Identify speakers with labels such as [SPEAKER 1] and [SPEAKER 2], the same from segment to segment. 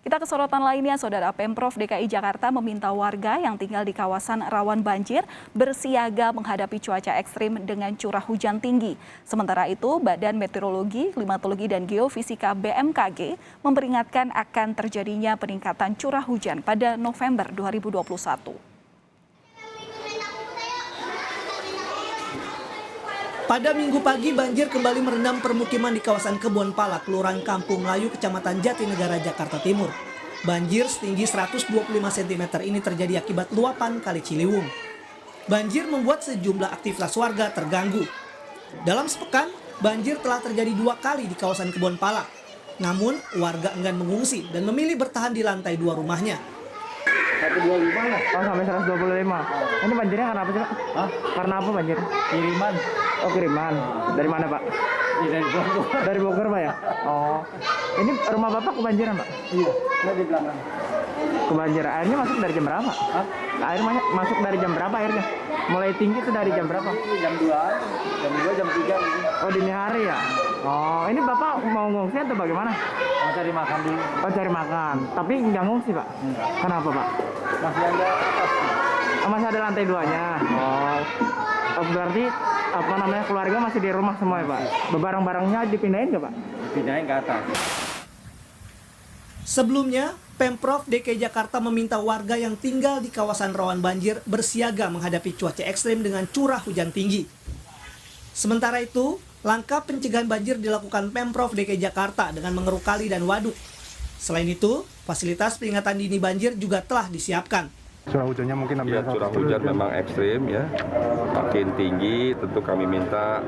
[SPEAKER 1] Kita ke sorotan lainnya, Saudara. Pemprov DKI Jakarta meminta warga yang tinggal di kawasan rawan banjir bersiaga menghadapi cuaca ekstrim dengan curah hujan tinggi. Sementara itu, Badan Meteorologi, Klimatologi, dan Geofisika BMKG memperingatkan akan terjadinya peningkatan curah hujan pada November 2021.
[SPEAKER 2] Pada Minggu pagi, banjir kembali merendam permukiman di kawasan Kebon Pala, Kelurahan Kampung Melayu, Kecamatan Jatinegara, Jakarta Timur. Banjir setinggi 125 cm ini terjadi akibat luapan Kali Ciliwung. Banjir membuat sejumlah aktivitas warga terganggu. Dalam sepekan, banjir telah terjadi 2 kali di kawasan Kebon Pala. Namun, warga enggan mengungsi dan memilih bertahan di lantai 2 rumahnya.
[SPEAKER 3] 125 lah. Oh, sampai 125. Ini banjirnya karena apa sih, Pak? Hah? Karena apa banjir? Kiriman. Oh, kiriman. Dari mana, Pak? Dari Bogor. Dari Bogor, Pak ya? Oh. Ini rumah Bapak kebanjiran, Pak? Iya, di belakang. Kebanjiran. Airnya masuk dari jam berapa? Hah? Air masuk dari jam berapa airnya? Mulai tinggi itu dari jam berapa? Jam 2, jam 3. Oh, dini hari ya? Oh, ini Bapak mau ngungsi atau bagaimana? Mau cari makan dulu. Oh, cari makan. Tapi nggak ngungsi, Pak? Enggak. Kenapa, Pak? Masih ada atas. Oh, masih ada lantai 2-nya. Oh, berarti apa namanya, keluarga masih di rumah semua ya, Pak? Barang-barangnya dipindahin nggak, Pak? Dipindahin ke atas.
[SPEAKER 2] Sebelumnya, Pemprov DKI Jakarta meminta warga yang tinggal di kawasan rawan banjir bersiaga menghadapi cuaca ekstrim dengan curah hujan tinggi. Sementara itu, langkah pencegahan banjir dilakukan Pemprov DKI Jakarta dengan mengeruk kali dan waduk. Selain itu, fasilitas peringatan dini banjir juga telah disiapkan.
[SPEAKER 4] Curah hujannya mungkin
[SPEAKER 5] ya, curah hujan memang ekstrim ya, makin tinggi. Tentu kami minta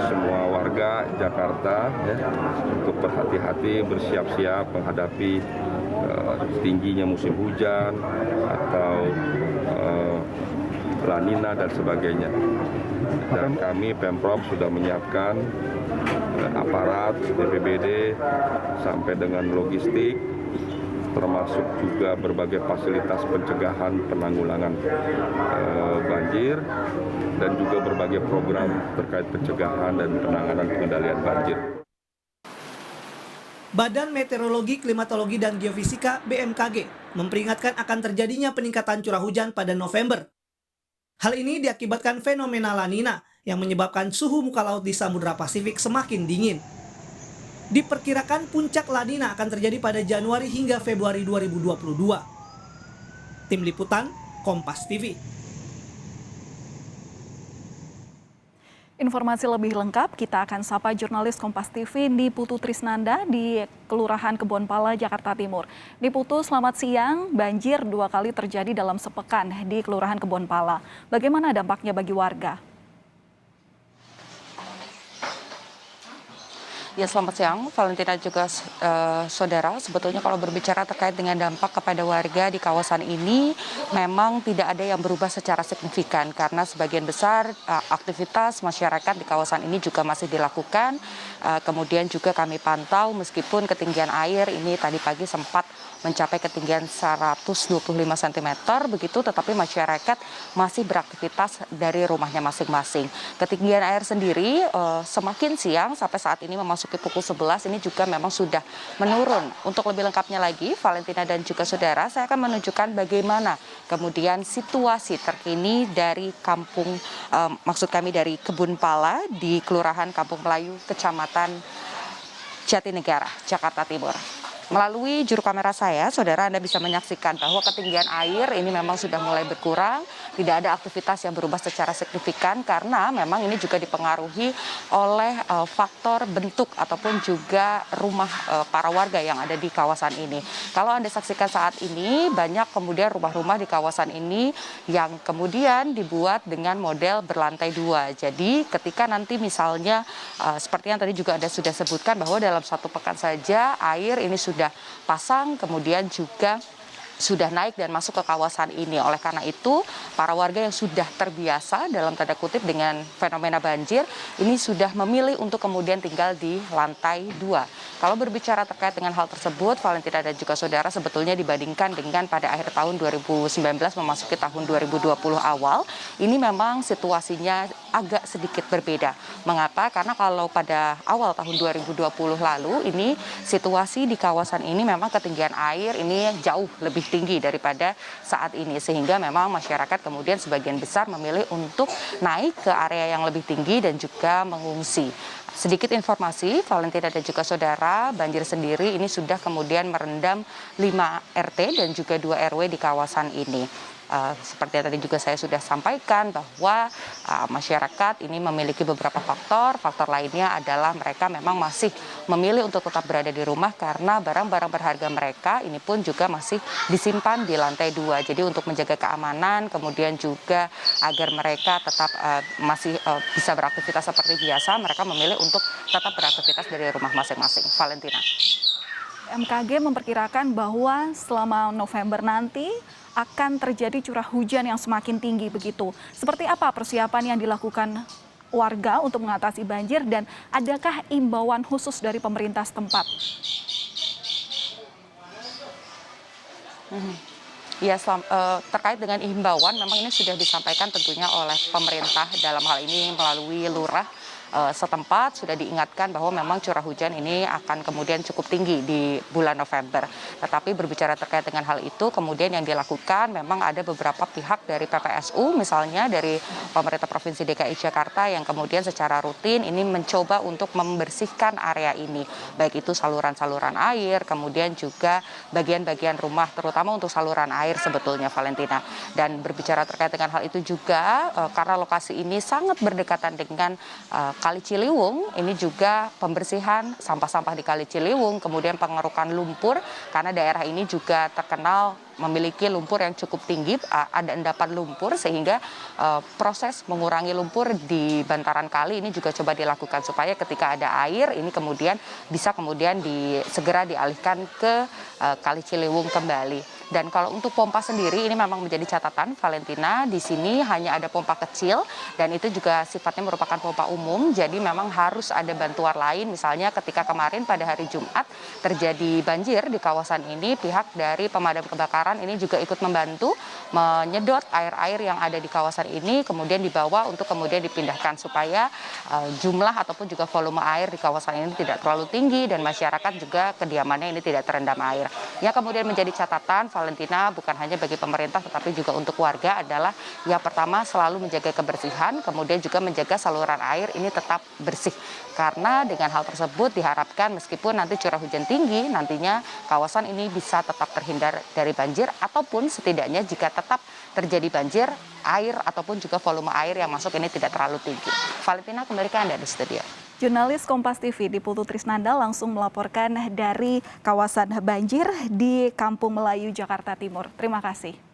[SPEAKER 5] semua warga Jakarta ya, untuk berhati-hati, bersiap-siap menghadapi tingginya musim hujan atau La Nina dan sebagainya. Dan kami Pemprov sudah menyiapkan aparat BPBD sampai dengan logistik, termasuk juga berbagai fasilitas pencegahan penanggulangan banjir dan juga berbagai program terkait pencegahan dan penanganan pengendalian banjir.
[SPEAKER 2] Badan Meteorologi, Klimatologi, dan Geofisika BMKG memperingatkan akan terjadinya peningkatan curah hujan pada November. Hal ini diakibatkan fenomena La Nina yang menyebabkan suhu muka laut di Samudra Pasifik semakin dingin. Diperkirakan puncak La Nina akan terjadi pada Januari hingga Februari 2022. Tim Liputan, Kompas TV.
[SPEAKER 1] Informasi lebih lengkap kita akan sapa jurnalis Kompas TV Niputu Trisnanda di Kelurahan Kebon Pala, Jakarta Timur. Niputu, selamat siang. Banjir 2 kali terjadi dalam sepekan di Kelurahan Kebon Pala. Bagaimana dampaknya bagi warga?
[SPEAKER 6] Ya, selamat siang, Valentina juga saudara. Sebetulnya kalau berbicara terkait dengan dampak kepada warga di kawasan ini, memang tidak ada yang berubah secara signifikan karena sebagian besar aktivitas masyarakat di kawasan ini juga masih dilakukan. Kemudian juga kami pantau meskipun ketinggian air ini tadi pagi sempat mencapai ketinggian 125 cm begitu, tetapi masyarakat masih beraktivitas dari rumahnya masing-masing. Ketinggian air sendiri semakin siang sampai saat ini memasuki pukul 11 ini juga memang sudah menurun. Untuk lebih lengkapnya lagi, Valentina dan juga saudara, saya akan menunjukkan bagaimana kemudian situasi terkini dari maksud kami dari Kebun Pala di Kelurahan Kampung Melayu, Kecamatan Jatinegara, Jakarta Timur. Melalui juru kamera saya, saudara, Anda bisa menyaksikan bahwa ketinggian air ini memang sudah mulai berkurang. Tidak ada aktivitas yang berubah secara signifikan karena memang ini juga dipengaruhi oleh faktor bentuk ataupun juga rumah para warga yang ada di kawasan ini. Kalau Anda saksikan saat ini, banyak kemudian rumah-rumah di kawasan ini yang kemudian dibuat dengan model berlantai 2. Jadi ketika nanti misalnya seperti yang tadi juga Anda sudah sebutkan bahwa dalam 1 pekan saja air ini sudah pasang, kemudian juga sudah naik dan masuk ke kawasan ini. Oleh karena itu, para warga yang sudah terbiasa dalam tanda kutip dengan fenomena banjir ini sudah memilih untuk kemudian tinggal di lantai 2. Kalau berbicara terkait dengan hal tersebut, Valentina dan juga saudara, sebetulnya dibandingkan dengan pada akhir tahun 2019 memasuki tahun 2020 awal, ini memang situasinya agak sedikit berbeda. Mengapa? Karena kalau pada awal tahun 2020 lalu ini situasi di kawasan ini memang ketinggian air ini jauh lebih tinggi daripada saat ini, sehingga memang masyarakat kemudian sebagian besar memilih untuk naik ke area yang lebih tinggi dan juga mengungsi. Sedikit informasi, Valentina dan juga saudara, banjir sendiri ini sudah kemudian merendam 5 RT dan juga 2 RW di kawasan ini. Seperti yang tadi juga saya sudah sampaikan bahwa masyarakat ini memiliki beberapa faktor. Faktor lainnya adalah mereka memang masih memilih untuk tetap berada di rumah karena barang-barang berharga mereka ini pun juga masih disimpan di lantai 2. Jadi untuk menjaga keamanan, kemudian juga agar mereka tetap masih bisa beraktivitas seperti biasa, mereka memilih untuk tetap beraktivitas dari rumah masing-masing. Valentina.
[SPEAKER 1] BMKG memperkirakan bahwa selama November nanti akan terjadi curah hujan yang semakin tinggi begitu. Seperti apa persiapan yang dilakukan warga untuk mengatasi banjir dan adakah imbauan khusus dari pemerintah setempat?
[SPEAKER 6] Ya, terkait dengan himbauan memang ini sudah disampaikan tentunya oleh pemerintah dalam hal ini melalui lurah setempat sudah diingatkan bahwa memang curah hujan ini akan kemudian cukup tinggi di bulan November. Tetapi berbicara terkait dengan hal itu, kemudian yang dilakukan memang ada beberapa pihak dari PPSU, misalnya dari pemerintah Provinsi DKI Jakarta yang kemudian secara rutin ini mencoba untuk membersihkan area ini, baik itu saluran-saluran air, kemudian juga bagian-bagian rumah, terutama untuk saluran air sebetulnya, Valentina. Dan berbicara terkait dengan hal itu juga, karena lokasi ini sangat berdekatan dengan Kali Ciliwung, ini juga pembersihan sampah-sampah di Kali Ciliwung, kemudian pengerukan lumpur, karena daerah ini juga terkenal memiliki lumpur yang cukup tinggi, ada endapan lumpur, sehingga proses mengurangi lumpur di bantaran kali ini juga coba dilakukan supaya ketika ada air ini kemudian bisa segera dialihkan ke Kali Ciliwung kembali. Dan kalau untuk pompa sendiri ini memang menjadi catatan, Valentina, di sini hanya ada pompa kecil dan itu juga sifatnya merupakan pompa umum, jadi memang harus ada bantuan lain. Misalnya ketika kemarin pada hari Jumat terjadi banjir di kawasan ini, pihak dari pemadam kebakaran ini juga ikut membantu menyedot air-air yang ada di kawasan ini, kemudian dibawa untuk kemudian dipindahkan supaya jumlah ataupun juga volume air di kawasan ini tidak terlalu tinggi dan masyarakat juga kediamannya ini tidak terendam air. Yang kemudian menjadi catatan, Valentina, bukan hanya bagi pemerintah tetapi juga untuk warga adalah yang pertama selalu menjaga kebersihan, kemudian juga menjaga saluran air ini tetap bersih. Karena dengan hal tersebut diharapkan meskipun nanti curah hujan tinggi, nantinya kawasan ini bisa tetap terhindar dari banjir ataupun setidaknya jika tetap terjadi banjir, air ataupun juga volume air yang masuk ini tidak terlalu tinggi. Valentina, kembali ke Anda di studio.
[SPEAKER 1] Jurnalis Kompas TV Diputu Trisnanda langsung melaporkan dari kawasan banjir di Kampung Melayu, Jakarta Timur. Terima kasih.